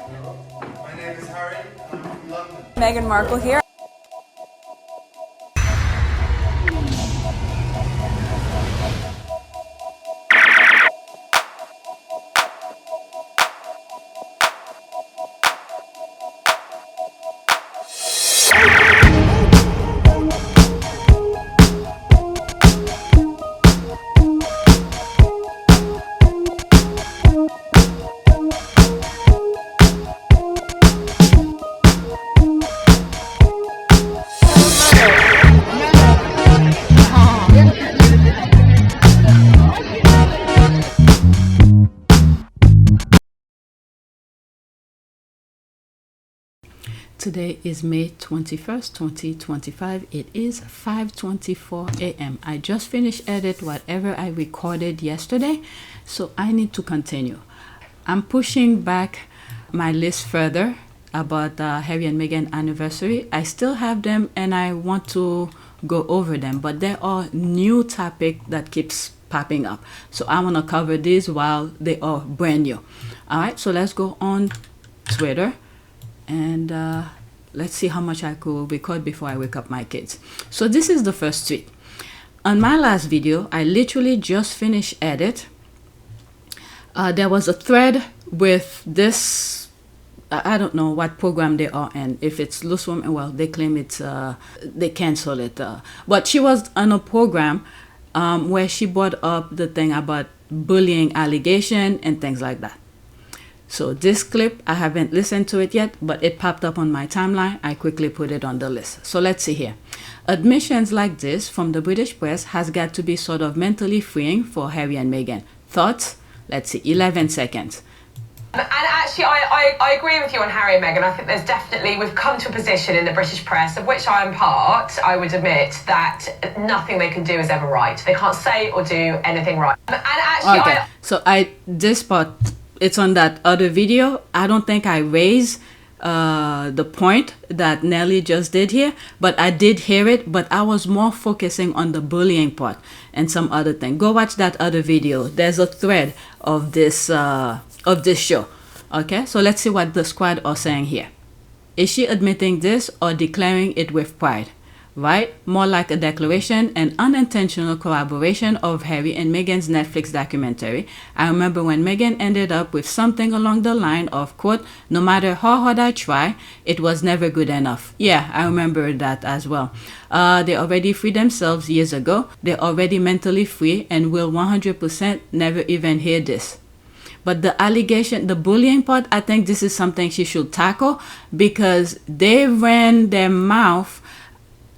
My name is Harry, and I'm from London. Meghan Markle here. Today is May 21st, 2025. It is 5:24 a.m. I just finished edit whatever I recorded yesterday, so I need to continue. I'm pushing back my list further about Harry and Meghan anniversary. I still have them and I want to go over them, but there are new topic that keeps popping up. So I want to cover these while they are brand new. All right, so let's go on Twitter and let's see how much I could record before I wake up my kids. So this is the first tweet. On my last video, I literally just finished edit. There was a thread with this, I don't know what program they are in. If it's Loose Women, well, they claim it's, they cancel it. But she was on a program where she brought up the thing about bullying allegation and things like that. So this clip, I haven't listened to it yet, but it popped up on my timeline. I quickly put it on the list. So let's see here. Admissions like this from the British press has got to be sort of mentally freeing for Harry and Meghan. Thoughts? Let's see, 11 seconds. And actually, I agree with you on Harry and Meghan. I think there's definitely, we've come to a position in the British press, of which I am part, I would admit, that nothing they can do is ever right. They can't say or do anything right. And actually, okay, so this part, it's on that other video. I don't think I raised the point that Nelly just did here, but I did hear it, but I was more focusing on the bullying part and some other thing. Go watch that other video. There's a thread of this show. Okay, so let's see what the squad are saying here. Is she admitting this or declaring it with pride? Right? More like a declaration and unintentional corroboration of Harry and Meghan's Netflix documentary. I remember when Meghan ended up with something along the line of, quote, no matter how hard I try, it was never good enough. Yeah, I remember that as well. They already freed themselves years ago. They're already mentally free and will 100% never even hear this. But the allegation, the bullying part, I think this is something she should tackle because they ran their mouth,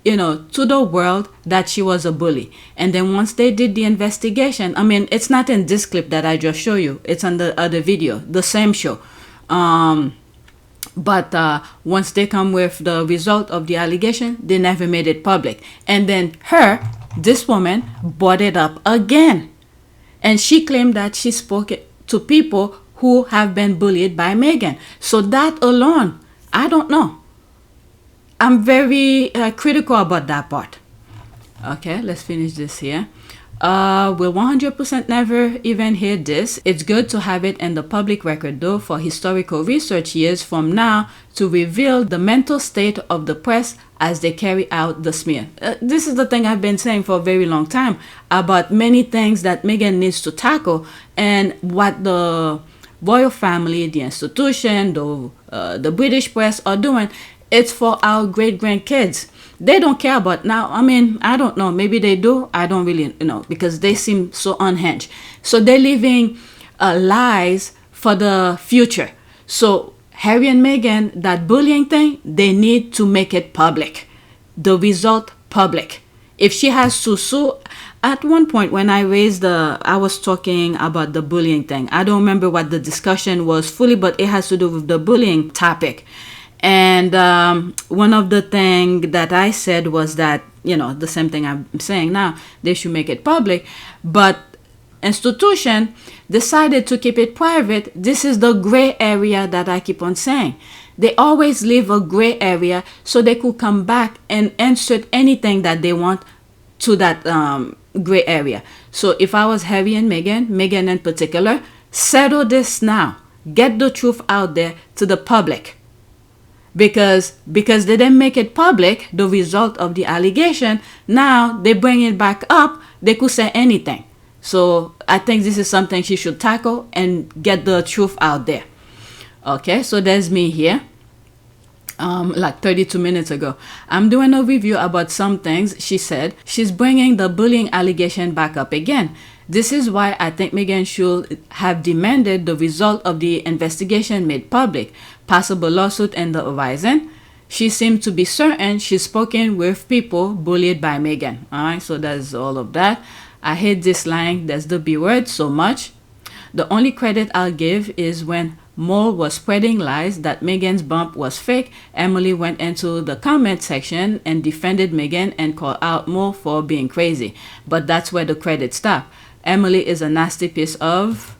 you know, to the world that she was a bully. And then once they did the investigation, I mean, it's not in this clip that I just show you. It's on the other video, the same show. But once they come with the result of the allegation, they never made it public. And then this woman, brought it up again. And she claimed that she spoke to people who have been bullied by Meghan. So that alone, I don't know. I'm very critical about that part. Okay, let's finish this here. We'll 100% never even hear this. It's good to have it in the public record though for historical research years from now to reveal the mental state of the press as they carry out the smear. This is the thing I've been saying for a very long time about many things that Meghan needs to tackle and what the royal family, the institution, the British press are doing. It's for our great-grandkids. They don't care about now. I mean, I don't know. Maybe they do. I don't really know because they seem so unhinged. So they're living lies for the future. So Harry and Meghan, that bullying thing, they need to make it public. The result public. If she has to sue, at one point when I was talking about the bullying thing. I don't remember what the discussion was fully, but it has to do with the bullying topic. And one of the things that I said was that, you know, the same thing I'm saying now, they should make it public. But institution decided to keep it private. This is the gray area that I keep on saying. They always leave a gray area so they could come back and insert anything that they want to that gray area. So if I was Harry and Meghan in particular, settle this now. get the truth out there to the public. Because they didn't make it public, the result of the allegation, now they bring it back up, they could say anything. So I think this is something she should tackle and get the truth out there. Okay, so there's me here. Like 32 minutes ago. I'm doing a review about some things she said. She's bringing the bullying allegation back up again. This is why I think Meghan should have demanded the result of the investigation made public. Possible lawsuit in the horizon. She seemed to be certain she's spoken with people bullied by Meghan. Alright, so that's all of that. I hate this line, that's the B word, so much. The only credit I'll give is when Mole was spreading lies that Meghan's bump was fake. Emily went into the comment section and defended Meghan and called out Mole for being crazy. But that's where the credit stopped. Emily is a nasty piece of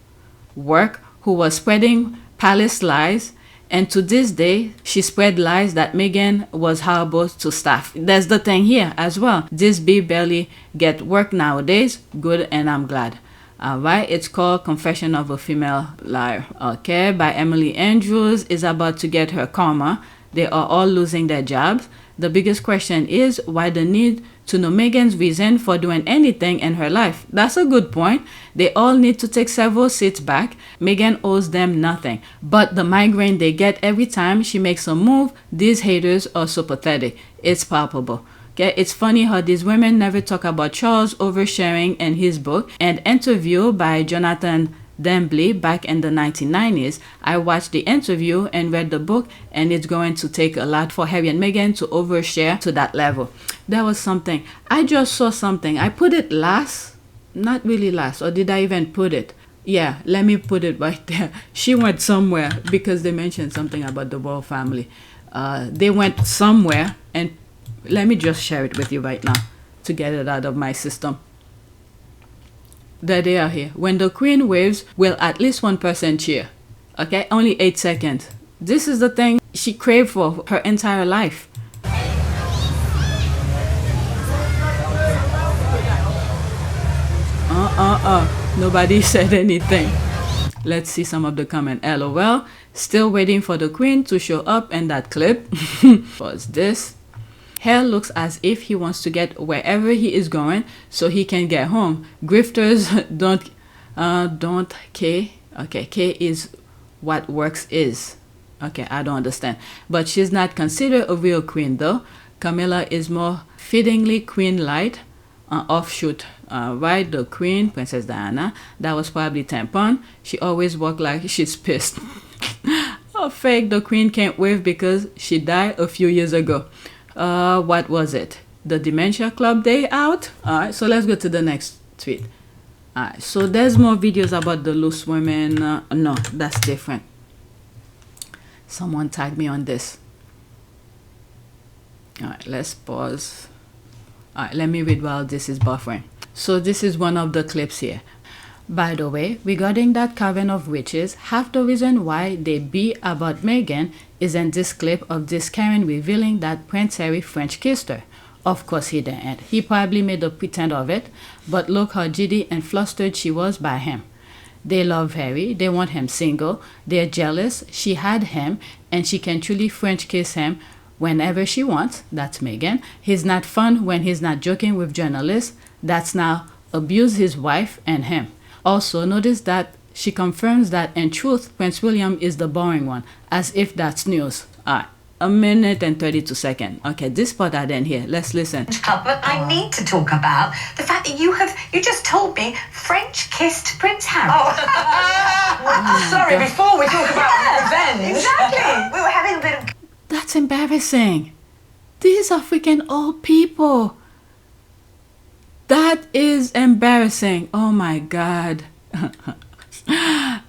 work who was spreading palace lies, and to this day, she spread lies that Meghan was horrible to staff. That's the thing here as well. This bee barely get work nowadays. Good, and I'm glad. Alright, it's called Confession of a Female Liar. Okay, by Emily Andrews, is about to get her karma. They are all losing their jobs. The biggest question is why the need to know Meghan's reason for doing anything in her life. That's a good point. They all need to take several seats back. Meghan owes them nothing. But the migraine they get every time she makes a move, these haters are so pathetic. It's palpable. Okay, it's funny how these women never talk about Charles oversharing in his book. An interview by Jonathan Dembly back in the 1990s. I watched the interview and read the book, and it's going to take a lot for Harry and Meghan to overshare to that level. There was something. I just saw something. I put it last. Not really last. Or did I even put it? Yeah, let me put it right there. She went somewhere because they mentioned something about the royal family. They went somewhere, and let me just share it with you right now to get it out of my system. There they are here. When the Queen waves, will at least one person cheer? Okay, only 8 seconds. This is the thing she craved for her entire life. Nobody said anything. Let's see some of the comment. LOL. Still waiting for the Queen to show up in that clip. What's this? Hair looks as if he wants to get wherever he is going so he can get home. Grifters don't care. Okay, K is what works is. Okay, I don't understand. But she's not considered a real queen though. Camilla is more fittingly queen-like, offshoot. Right, the Queen, Princess Diana, that was probably tampon. She always walked like she's pissed. Oh, fake, the Queen can't wave because she died a few years ago. What was it? The Dementia Club Day out? Alright, so let's go to the next tweet. Alright, so there's more videos about the loose women. No, that's different. Someone tagged me on this. Alright, let's pause. Alright, let me read while this is buffering. So this is one of the clips here. By the way, regarding that coven of witches, half the reason why they be about Meghan is in this clip of this Karen revealing that Prince Harry French kissed her. Of course he didn't. He probably made a pretend of it, but look how giddy and flustered she was by him. They love Harry, they want him single, they're jealous, she had him, and she can truly French kiss him whenever she wants. That's Meghan. He's not fun when he's not joking with journalists. That's now abuse his wife and him. Also, notice that she confirms that in truth, Prince William is the boring one, as if that's news. Alright, 1 minute and 32 seconds. Okay, this part I didn't hear. Let's listen. But I need to talk about the fact that you just told me French kissed Prince Harry. Sorry, before we talk about revenge. Exactly. We were having a bit of... That's embarrassing. These are freaking old people. That is embarrassing. Oh my God.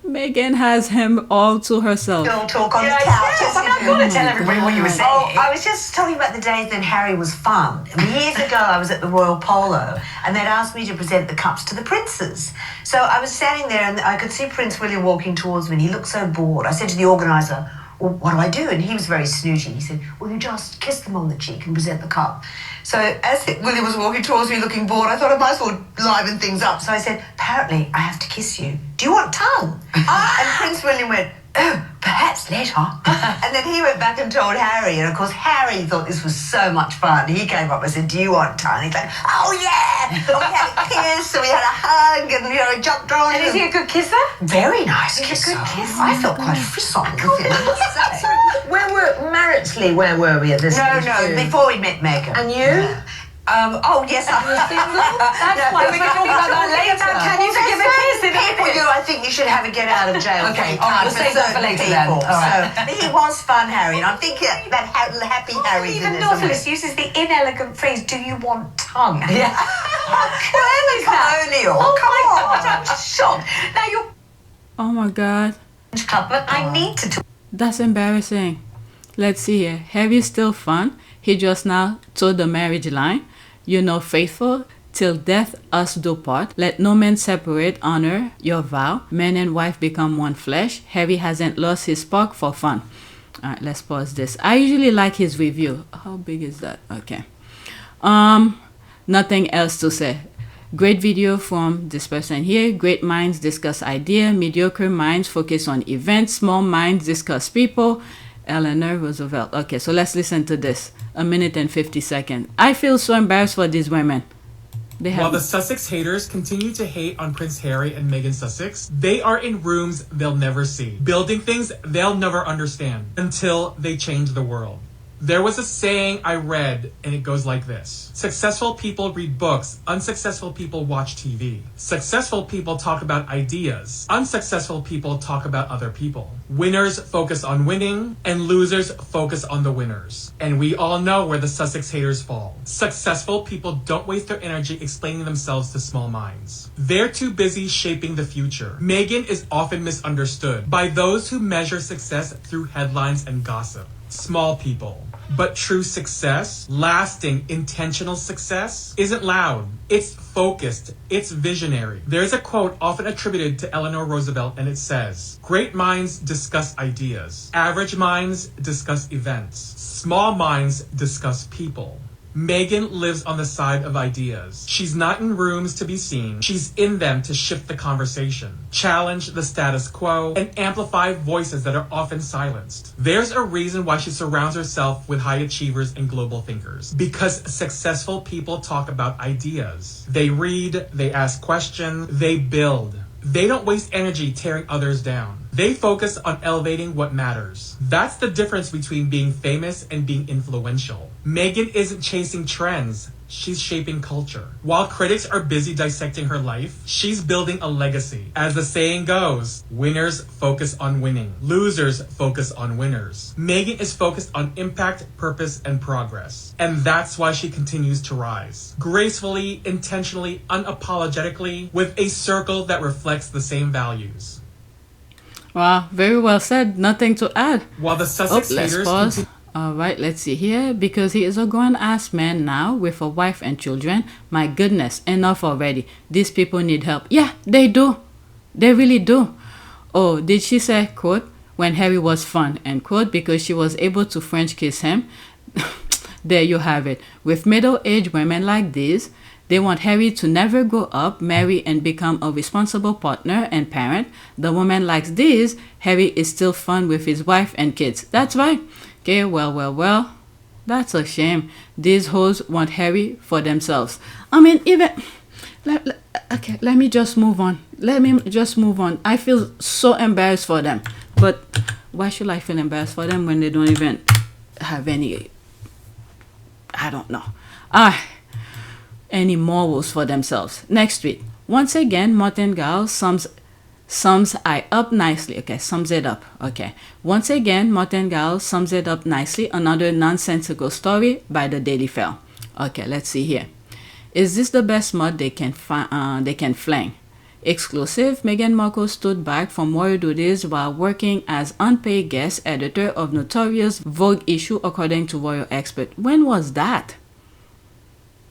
Meghan has him all to herself. Girl talk on the couch. Yes, I mean, I've got to tell everybody what you were saying. Oh, I was just talking about the days when Harry was fun. Years ago, I was at the Royal Polo, and they'd asked me to present the cups to the princes. So I was standing there, and I could see Prince William walking towards me, and he looked so bored. I said to the organiser, well, what do I do? And he was very snooty. He said, well, you just kiss them on the cheek and present the cup. So as William was walking towards me looking bored, I thought I might as well liven things up. So I said, apparently I have to kiss you. Do you want tongue? And Prince Prince William went, oh, perhaps later. And then he went back and told Harry, and of course Harry thought this was so much fun. He came up and said, do you want time? He's like, oh yeah! And we had a kiss, and we had a hug, and jumped on. And is he a good kisser? Very nice kisser. I felt quite frisson with him. Maritally, where were we at this stage? No, before we met Meghan. And you? Oh yes, I was single. That's why we're going to talk about that later. Can you forgive a kiss? People do. I think you should have a get out of jail. Okay, time we'll save that for later then. All right. So he was fun, Harry, and I'm thinking that happy Harry's in Even this. Nautilus uses the inelegant phrase, do you want tongue? Yeah. Colonial. Oh Come my on. God, I'm shocked. Now you're Oh my God. club, but I need to talk. That's embarrassing. Let's see here. Harry's still fun. He just now told the marriage line. You know, faithful till death us do part. Let no man separate. Honor your vow. Man and wife become one flesh. Harry hasn't lost his spark for fun. All right, let's pause this. I usually like his review. How big is that? Okay. Nothing else to say. Great video from this person here. Great minds discuss idea. Mediocre minds focus on events. Small minds discuss people. Eleanor Roosevelt. Okay, so let's listen to this. 1 minute and 50 seconds. I feel so embarrassed for these women. They have. While the Sussex haters continue to hate on Prince Harry and Meghan Sussex, they are in rooms they'll never see, building things they'll never understand until they change the world. There was a saying I read, and it goes like this. Successful people read books, unsuccessful people watch TV. Successful people talk about ideas, unsuccessful people talk about other people. Winners focus on winning, and losers focus on the winners. And we all know where the Sussex haters fall. Successful people don't waste their energy explaining themselves to small minds. They're too busy shaping the future. Meghan is often misunderstood by those who measure success through headlines and gossip. Small people. But true success, lasting, intentional success, isn't loud. It's focused. It's visionary. There's a quote often attributed to Eleanor Roosevelt, and it says, "Great minds discuss ideas. Average minds discuss events. Small minds discuss people." Meghan lives on the side of ideas. She's not in rooms to be seen. She's in them to shift the conversation, challenge the status quo, and amplify voices that are often silenced. There's a reason why she surrounds herself with high achievers and global thinkers. Because successful people talk about ideas. They read, they ask questions, they build. They don't waste energy tearing others down. They focus on elevating what matters. That's the difference between being famous and being influential. Meghan isn't chasing trends. She's shaping culture. While critics are busy dissecting her life, she's building a legacy. As the saying goes, winners focus on winning. Losers focus on winners. Meghan is focused on impact, purpose, and progress. And that's why she continues to rise. Gracefully, intentionally, unapologetically, with a circle that reflects the same values. Wow, very well said. Nothing to add. While the Sussex let's haters pause. All right, let's see here. Because he is a grown-ass man now with a wife and children. My goodness, enough already. These people need help. Yeah, they do. They really do. Oh, did she say, quote, when Harry was fun, end quote, because she was able to French kiss him? There you have it. With middle-aged women like these, they want Harry to never grow up, marry, and become a responsible partner and parent. The woman likes this. Harry is still fun with his wife and kids. That's right. Okay, well. That's a shame. These hoes want Harry for themselves. I mean, even... let me just move on. I feel so embarrassed for them. But why should I feel embarrassed for them when they don't even have any... I don't know. Any morals for themselves. Next tweet. Once again, Martyne Vid sums it up nicely. Okay, sums it up. Okay. Once again, Martyne Vid sums it up nicely. Another nonsensical story by the Daily Fail. Okay, let's see here. Is this the best mud they can fling? Exclusive. Meghan Markle stood back from royal duties while working as unpaid guest editor of notorious Vogue issue, according to royal expert. When was that?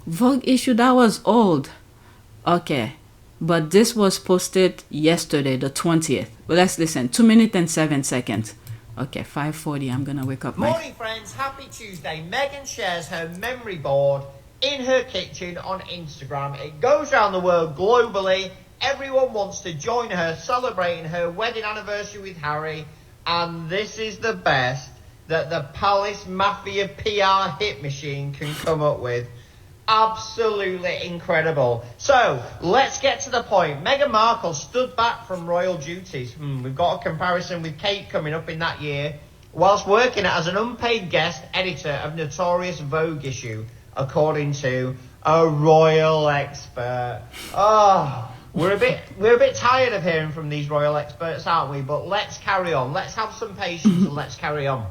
Vogue issue, that was old. Okay, but this was posted yesterday, the 20th. Well, let's listen. 2 minutes and 7 seconds. Okay, 5:40. I'm gonna wake up. Morning, friends. Happy Tuesday. Meghan shares her memory board in her kitchen on Instagram. It goes around the world globally. Everyone wants to join her celebrating her wedding anniversary with Harry, and this is the best that the Palace Mafia PR hit machine can come up with. Absolutely incredible. So, let's get to the point. Meghan Markle stood back from royal duties. We've got a comparison with Kate coming up in that year, whilst working as an unpaid guest editor of notorious Vogue issue, according to a royal expert. Oh, we're a bit tired of hearing from these royal experts, aren't we? But let's carry on. Let's have some patience and let's carry on.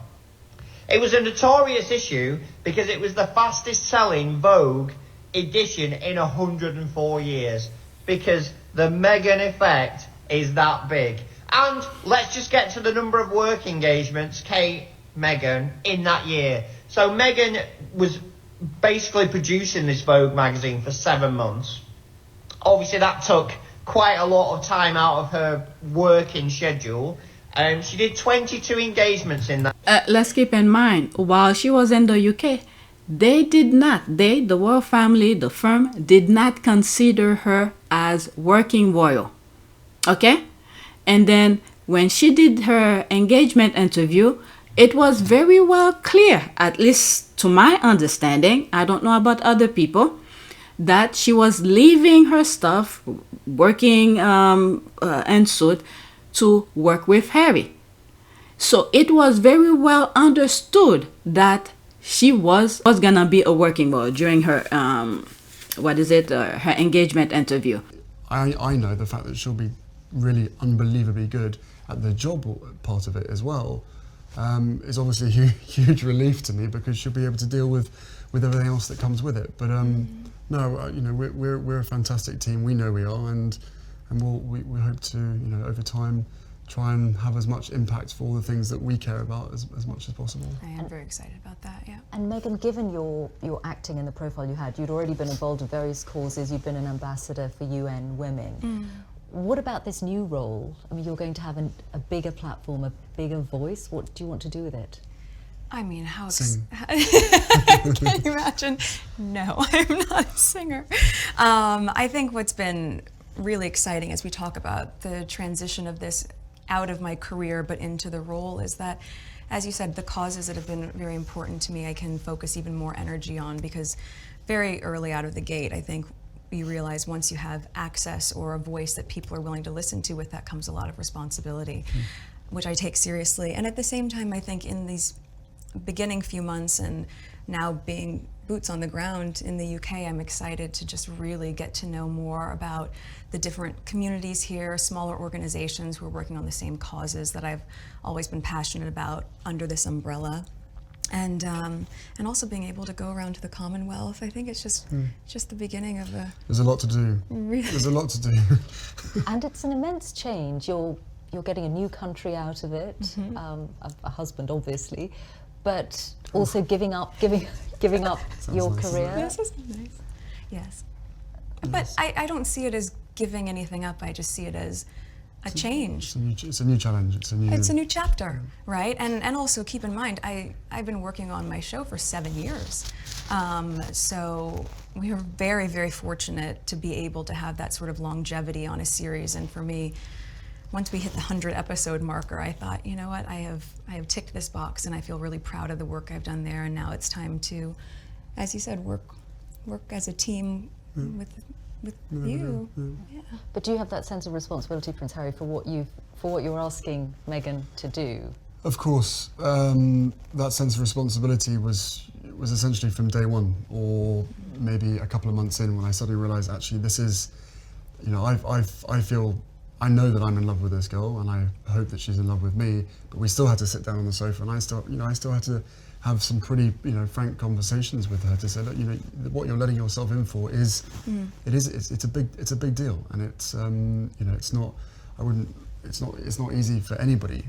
It was a notorious issue because it was the fastest selling Vogue edition in 104 years. Because the Meghan effect is that big. And let's just get to the number of work engagements, Kate, Meghan, in that year. So Meghan was basically producing this Vogue magazine for 7 months. Obviously that took quite a lot of time out of her working schedule. She did 22 engagements in that. Let's keep in mind, while she was in the UK, the royal family, the firm, did not consider her as working royal. Okay? And then when she did her engagement interview, it was very well clear, at least to my understanding, I don't know about other people, that she was leaving her stuff, working and suit, to work with Harry. So it was very well understood that she was gonna be a working royal during her her engagement interview. I know the fact that she'll be really unbelievably good at the job part of it as well is obviously a huge relief to me, because she'll be able to deal with everything else that comes with it. But no, you know, we're a fantastic team. We know we are, and we hope to, you know, over time try and have as much impact for all the things that we care about as much as possible. I am very excited about that, yeah. And Meghan, given your acting and the profile you had, you'd already been involved in various causes, you've been an ambassador for UN Women. What about this new role? I mean, you're going to have a bigger platform, a bigger voice. What do you want to do with it? I mean, how... Sing. Can you imagine? No, I'm not a singer. I think what's been really exciting as we talk about the transition of this out of my career but into the role is that, as you said, the causes that have been very important to me I can focus even more energy on, because very early out of the gate I think you realize once you have access or a voice that people are willing to listen to, with that comes a lot of responsibility, which I take seriously. And at the same time, I think in these beginning few months and now being boots on the ground in the UK, I'm excited to just really get to know more about the different communities here, smaller organizations who are working on the same causes that I've always been passionate about under this umbrella. And also being able to go around to the Commonwealth. I think it's just the beginning of a... There's a lot to do. Really? There's a lot to do. And it's an immense change. You're getting a new country out of it, a husband obviously, but also giving up your nice, career. This is nice. Yes. But I don't see it as giving anything up. I just see it as a change. It's a new challenge. It's a new chapter, right? And also keep in mind, I've been working on my show for 7 years. So we were very, very fortunate to be able to have that sort of longevity on a series. And for me, once we hit the 100 episode marker, I thought, you know what, I have ticked this box and I feel really proud of the work I've done there. And now it's time to, as you said, work as a team with you. Yeah. But do you have that sense of responsibility, Prince Harry, for what you're asking Meghan to do? Of course, that sense of responsibility was essentially from day one, or maybe a couple of months in, when I suddenly realised, actually, this is, you know, I know that I'm in love with this girl, and I hope that she's in love with me. But we still had to sit down on the sofa, and I still had to have some pretty, you know, frank conversations with her to say, look, you know, what you're letting yourself in for is, it's a big deal, and it's, you know, it's not easy for anybody.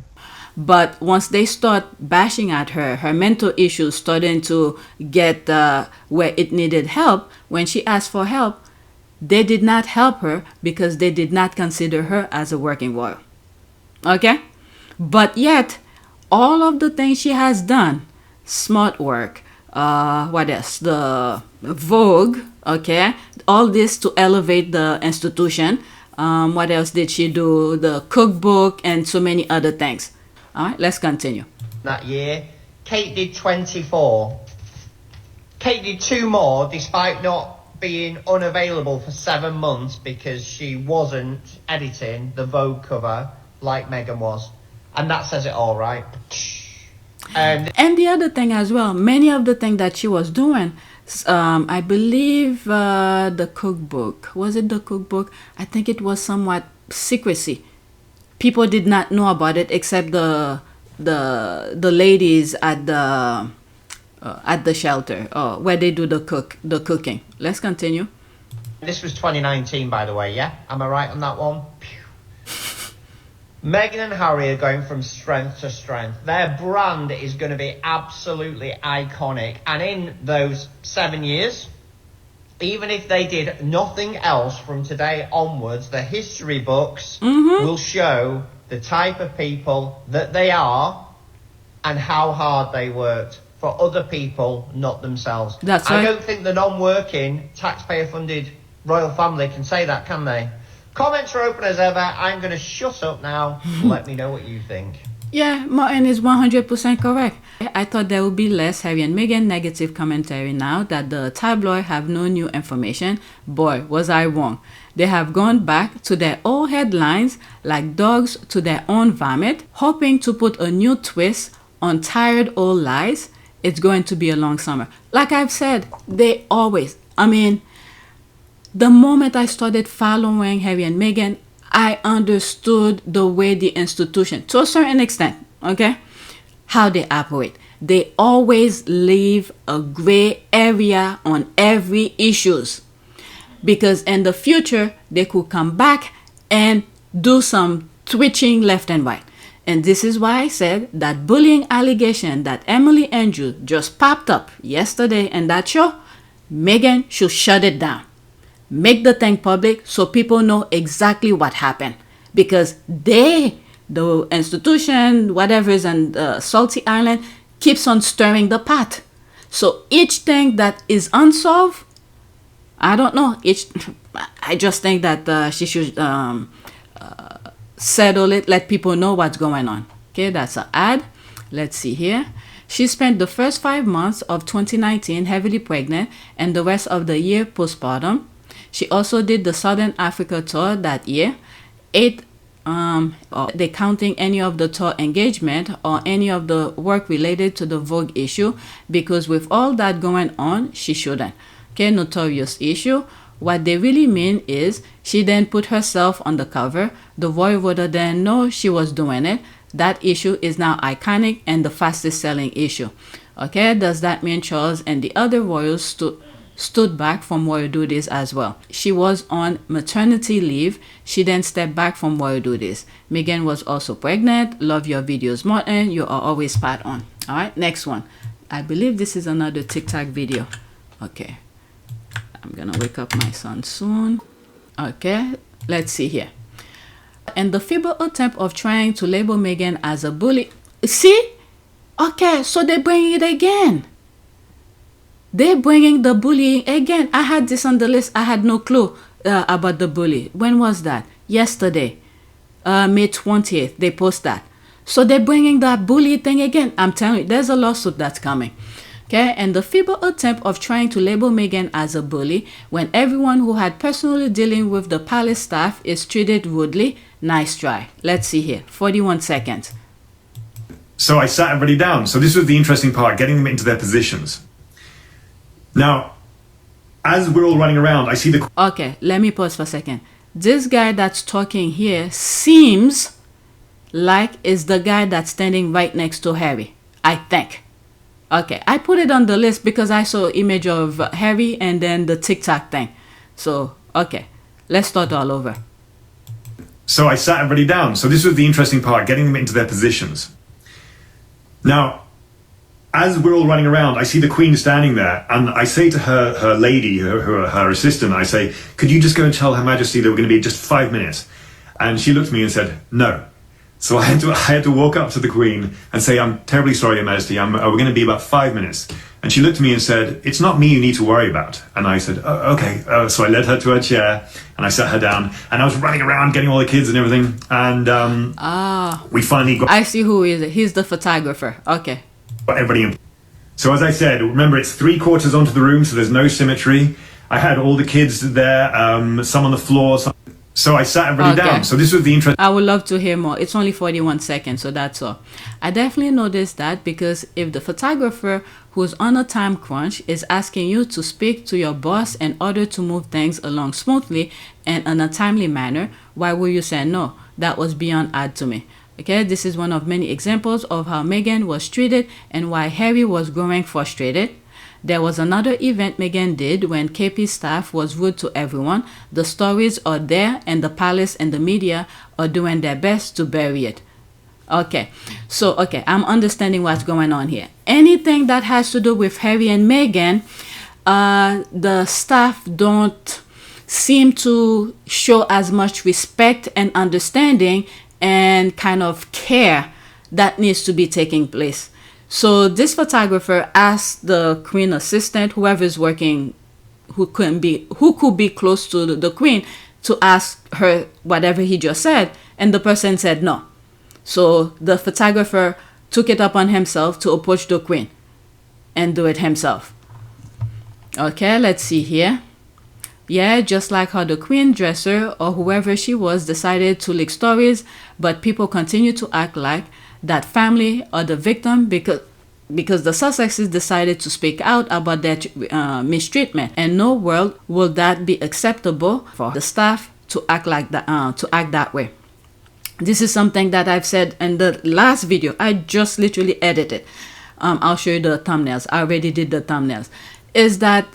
But once they start bashing at her mental issues starting to get where it needed help, when she asked for help, they did not help her because they did not consider her as a working royal. Okay? But yet, all of the things she has done, smart work, what else? The Vogue, okay? All this to elevate the institution, What else did she do? The cookbook and so many other things. All right, let's continue. That year, Kate did 24. Kate did 2 more despite not being unavailable for 7 months because she wasn't editing the Vogue cover like Meghan was. And that says it all, right? And the other thing as well, many of the things that she was doing, I believe the cookbook, was it the cookbook? I think it was somewhat secrecy. People did not know about it except the ladies at the shelter where they do the cooking. Let's continue. This was 2019, by the way, yeah? Am I right on that one? Meghan and Harry are going from strength to strength. Their brand is going to be absolutely iconic. And in those 7 years, even if they did nothing else from today onwards, the history books will show the type of people that they are and how hard they worked for other people, not themselves. That's right. I don't think the non-working, taxpayer-funded royal family can say that, can they? Comments are open as ever. I'm going to shut up now. Let me know what you think. Yeah, Martin is 100% correct. I thought there would be less Harry and Meghan negative commentary now that the tabloid have no new information. Boy, was I wrong. They have gone back to their old headlines like dogs to their own vomit, hoping to put a new twist on tired old lies. It's going to be a long summer. Like I've said, they always, the moment I started following Harry and Meghan, I understood the way the institution, to a certain extent, okay, how they operate. They always leave a gray area on every issues, because in the future they could come back and do some twitching left and right. And this is why I said that bullying allegation that Emily Andrews just popped up yesterday in that show, Meghan should shut it down. Make the thing public so people know exactly what happened. Because the institution, whatever is on Salty Island, keeps on stirring the pot. So each thing that is unsolved, I don't know. I just think that she should settle it, let people know what's going on. Okay, that's an ad. Let's see here. She spent the first 5 months of 2019 heavily pregnant and the rest of the year postpartum. She also did the Southern Africa tour that year. They counting any of the tour engagement or any of the work related to the Vogue issue, because with all that going on, she shouldn't. Okay, notorious issue. What they really mean is she then put herself on the cover. The Voivoda didn't know she was doing it. That issue is now iconic and the fastest selling issue. Okay, does that mean Charles and the other royals stood back from royal duties as well? She was on maternity leave. She then stepped back from royal duties. Meghan was also pregnant. Love your videos, Martin. You are always spot on. All right, next one. I believe this is another TikTok video. Okay. I'm gonna wake up my son soon. Okay, let's see here. And the feeble attempt of trying to label Meghan as a bully. See? Okay, so they're bringing it again. They're bringing the bullying again. I had this on the list. I had no clue about the bully. When was that? Yesterday, May 20th, they post that. So they're bringing that bully thing again. I'm telling you, there's a lawsuit that's coming. Okay, and the feeble attempt of trying to label Meghan as a bully when everyone who had personally dealing with the palace staff is treated rudely. Nice try. Let's see here. 41 seconds. So I sat everybody down. So this was the interesting part, getting them into their positions. Now, as we're all running around, I see the... Okay, let me pause for a second. This guy that's talking here seems like is the guy that's standing right next to Harry, I think. Okay, I put it on the list because I saw an image of Harry and then the TikTok thing. So, okay, let's start all over. So I sat everybody down. So this was the interesting part, getting them into their positions. Now, as we're all running around, I see the Queen standing there, and I say to her lady, her assistant, I say, could you just go and tell Her Majesty that we're going to be just 5 minutes? And she looked at me and said, no. So I had to walk up to the Queen and say, I'm terribly sorry, Your Majesty, we're going to be about 5 minutes. And she looked at me and said, "It's not me you need to worry about." And I said, "Oh, okay." So I led her to her chair and I sat her down, and I was running around getting all the kids and everything. And we finally got... I see who is it. He's the photographer. Okay. Everybody in. So as I said, remember, it's 3/4 onto the room, so there's no symmetry. I had all the kids there, some on the floor. So I sat everybody down. So this was the interest. I would love to hear more. It's only 41 seconds, so that's all. I definitely noticed that, because if the photographer who's on a time crunch is asking you to speak to your boss in order to move things along smoothly and in a timely manner, why would you say no? That was beyond odd to me. Okay, this is one of many examples of how Meghan was treated and why Harry was growing frustrated. There was another event Meghan did when KP's staff was rude to everyone. The stories are there, and the palace and the media are doing their best to bury it. Okay, so, I'm understanding what's going on here. Anything that has to do with Harry and Meghan, the staff don't seem to show as much respect and understanding and kind of care that needs to be taking place. So this photographer asked the queen assistant, whoever is working, who could be close to the queen, to ask her whatever he just said, and the person said no. So the photographer took it upon himself to approach the queen and do it himself. Okay, let's see here. Yeah, just like how the queen dresser or whoever she was decided to leak stories, but people continue to act like that family or the victim because the Sussexes decided to speak out about their mistreatment. And no world will that be acceptable for the staff to act like that, that way. This is something that I've said in the last video. I just literally edited. I'll show you the thumbnails. I already did the thumbnails. Is that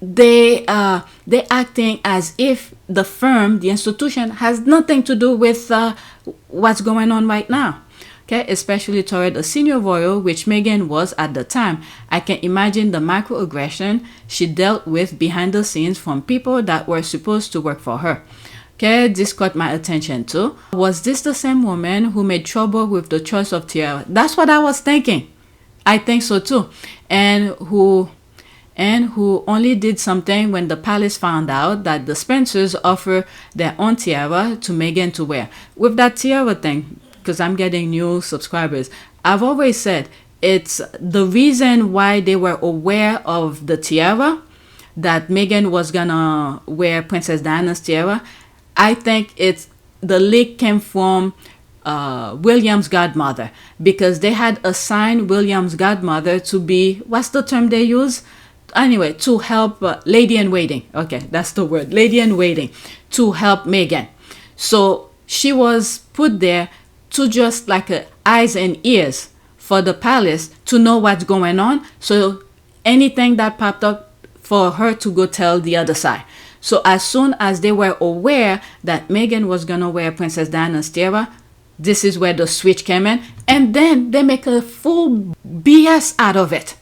they're acting as if the firm, the institution, has nothing to do with what's going on right now. Okay, especially toward a senior royal, which Meghan was at the time. I can imagine the microaggression she dealt with behind the scenes from people that were supposed to work for her. Okay, this caught my attention too. Was this the same woman who made trouble with the choice of Tiara? That's what I was thinking. I think so too. And who only did something when the palace found out that the Spencers offer their own tiara to Meghan to wear. With that tiara thing, because I'm getting new subscribers, I've always said it's the reason why they were aware of the tiara, that Meghan was gonna wear Princess Diana's tiara. I think it's the leak came from William's godmother, because they had assigned William's godmother to be, what's the term they use? Anyway, to help lady in waiting. Okay, that's the word, lady in waiting, to help Meghan. So she was put there to just like eyes and ears for the palace to know what's going on. So anything that popped up, for her to go tell the other side. So as soon as they were aware that Meghan was gonna wear Princess Diana's tiara, this is where the switch came in, and then they make a full BS out of it.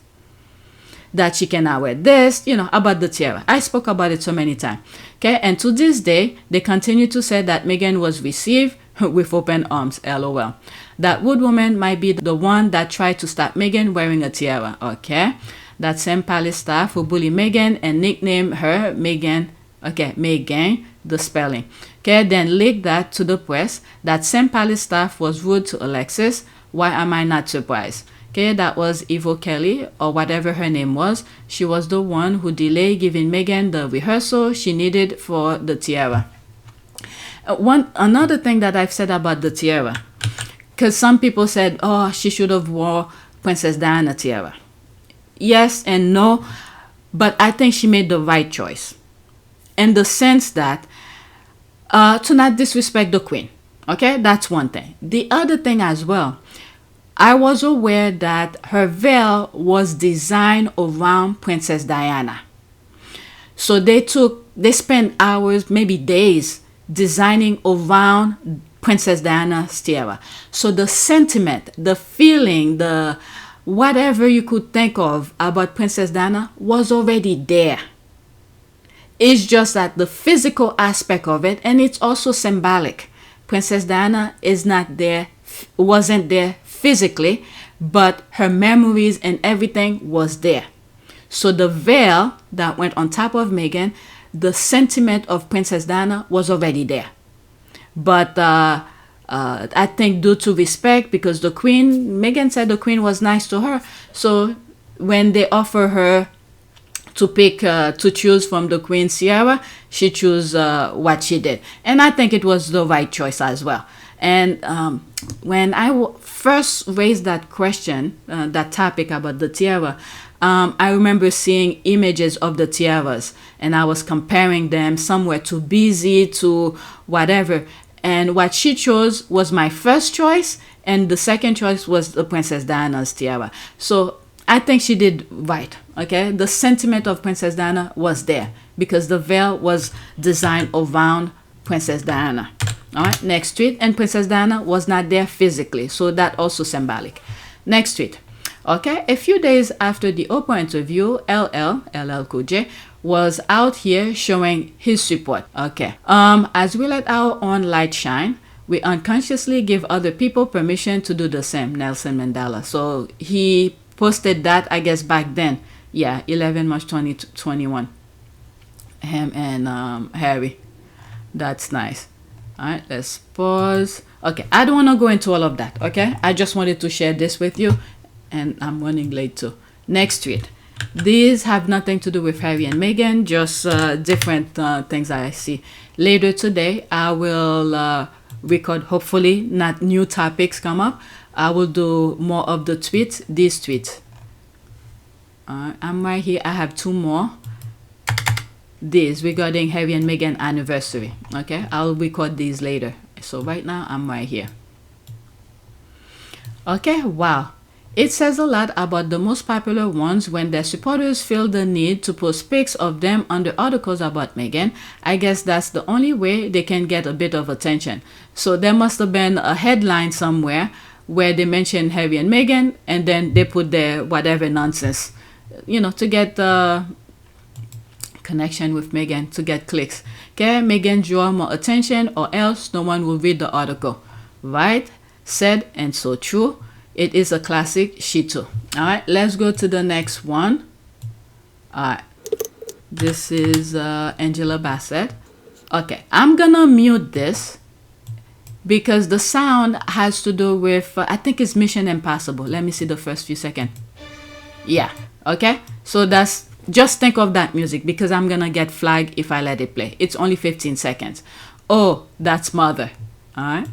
That she cannot wear this, about the tiara. I spoke about it so many times. Okay, and to this day, they continue to say that Meghan was received with open arms, LOL. That Wood woman might be the one that tried to stop Meghan wearing a tiara, okay? That same palace staff who bully Meghan and nickname her Meghan, okay, Meghan, the spelling. Okay, then leaked that to the press. That same palace staff was rude to Alexis. Why am I not surprised? Okay, that was Evo Kelly, or whatever her name was. She was the one who delayed giving Meghan the rehearsal she needed for the tiara. Another thing that I've said about the tiara, because some people said, oh, she should have wore Princess Diana tiara. Yes and no, but I think she made the right choice, in the sense that to not disrespect the queen. Okay, that's one thing. The other thing as well, I was aware that her veil was designed around Princess Diana. So they spent hours, maybe days, designing around Princess Diana's tiara. So the sentiment, the feeling, the whatever you could think of about Princess Diana was already there. It's just that the physical aspect of it, and it's also symbolic. Princess Diana is not there, wasn't there physically, but her memories and everything was there. So the veil that went on top of Meghan, the sentiment of Princess Diana was already there. But I think due to respect, because the Queen, Meghan said the Queen was nice to her. So when they offer her to pick, to choose from the Queen's tiara, she chose what she did. And I think it was the right choice as well. And when I first raised that question, that topic about the tiara, I remember seeing images of the tiaras, and I was comparing them somewhere to busy, to whatever. And what she chose was my first choice, and the second choice was the Princess Diana's tiara. So I think she did right, okay? The sentiment of Princess Diana was there because the veil was designed around Princess Diana. All right, next tweet. And Princess Diana was not there physically, so that also symbolic. Next tweet. Okay, a few days after the Oprah interview, LL Cool J was out here showing his support. Okay, as we let our own light shine, we unconsciously give other people permission to do the same. Nelson Mandela. So he posted that, I guess, back then. Yeah, 11 March 2021. Him and Harry. That's nice. All right, let's pause. Okay, I don't want to go into all of that. Okay, I just wanted to share this with you. And I'm running late too. Next tweet. These have nothing to do with Harry and Meghan, just different things I see. Later today, I will record, hopefully, not new topics come up. I will do more of the tweets, these tweets. I'm right here. I have two more. These regarding Harry and Meghan anniversary. Okay, I'll record these later. So right now, I'm right here. Okay, wow. It says a lot about the most popular ones when their supporters feel the need to post pics of them under articles about Meghan. I guess that's the only way they can get a bit of attention. So there must have been a headline somewhere where they mention Harry and Meghan, and then they put their whatever nonsense, you know, to get the connection with Meghan, to get clicks. Okay, Meghan draw more attention or else no one will read the article. Right? Said and so true. It is a classic she too. All right, let's go to the next one. All right, this is Angela Bassett. Okay, I'm gonna mute this because the sound has to do with I think it's Mission Impossible. Let me see the first few seconds. Yeah, okay, so that's, just think of that music because I'm gonna get flagged if I let it play. It's only 15 seconds. Oh, that's Mother. All right.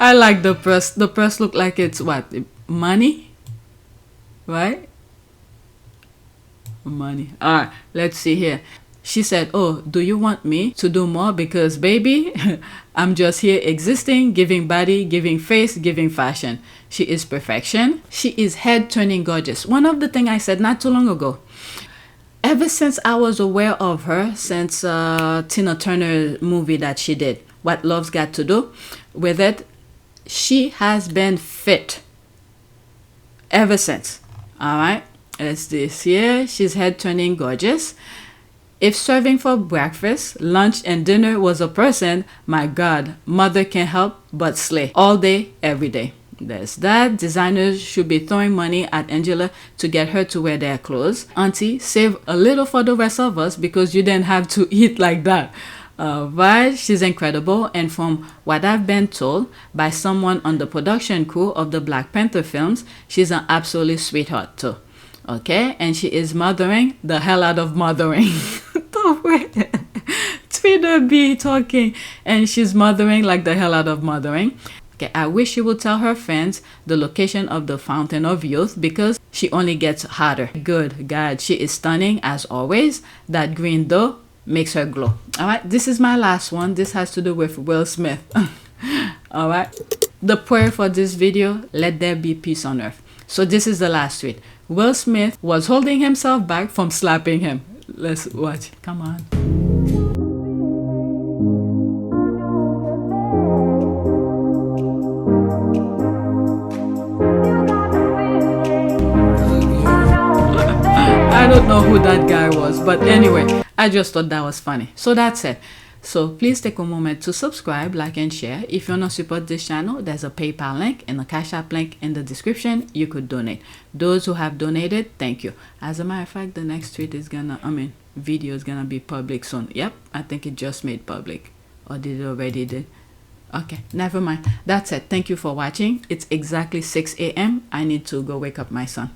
I like the press. The press look like it's what? Money? Right? Money. Alright, let's see here. She said, oh, do you want me to do more? Because baby, I'm just here existing, giving body, giving face, giving fashion. She is perfection. She is head-turning gorgeous. One of the things I said not too long ago. Ever since I was aware of her, since Tina Turner movie that she did, What Love's Got to Do with It, she has been fit ever since. All right, it's this here. She's head turning gorgeous. If serving for breakfast, lunch, and dinner was a person, my God, Mother can't help but slay all day, every day. There's that. Designers should be throwing money at Angela to get her to wear their clothes. Auntie, save a little for the rest of us because you didn't have to eat like that. But she's incredible, and from what I've been told by someone on the production crew of the Black Panther films, she's an absolute sweetheart too. Okay, and she is mothering the hell out of mothering. Twitter be talking, and she's mothering like the hell out of mothering. Okay, I wish she would tell her fans the location of the Fountain of Youth because she only gets hotter. Good God, she is stunning as always. That green though makes her glow. All right, this is my last one. This has to do with Will Smith. All right, the prayer for this video: let there be peace on earth. So this is the last tweet. Will Smith was holding himself back from slapping him. Let's watch. Come on. don't know who that guy was, but anyway, I just thought that was funny. So that's it. So please take a moment to subscribe, like, and share. If you want to support this channel, there's a PayPal link and a Cash App link in the description. You could donate. Those who have donated, thank you. As a matter of fact, the next tweet is video is gonna be public soon. Yep, I think it just made public, or did it already did? Okay, never mind. That's it. Thank you for watching. It's exactly 6 a.m. I need to go wake up my son.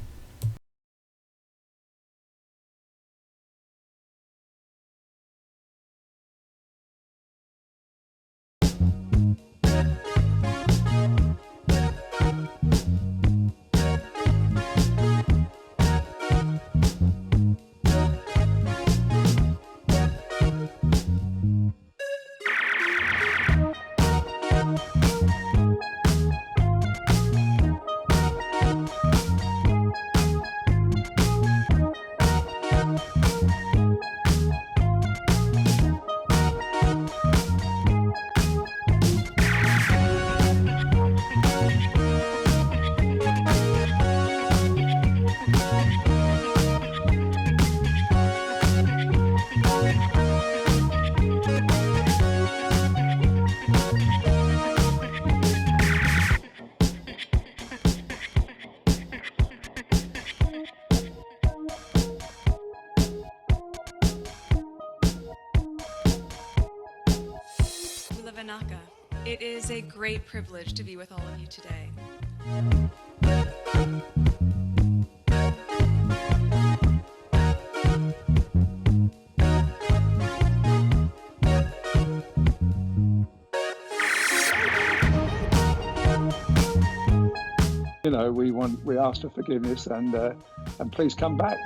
It is a great privilege to be with all of you today. You know, we ask for forgiveness and please come back.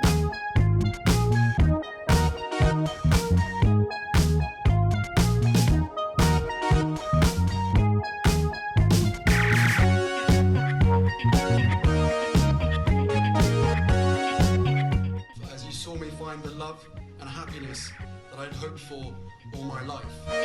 As you saw me find the love and happiness that I'd hoped for all my life.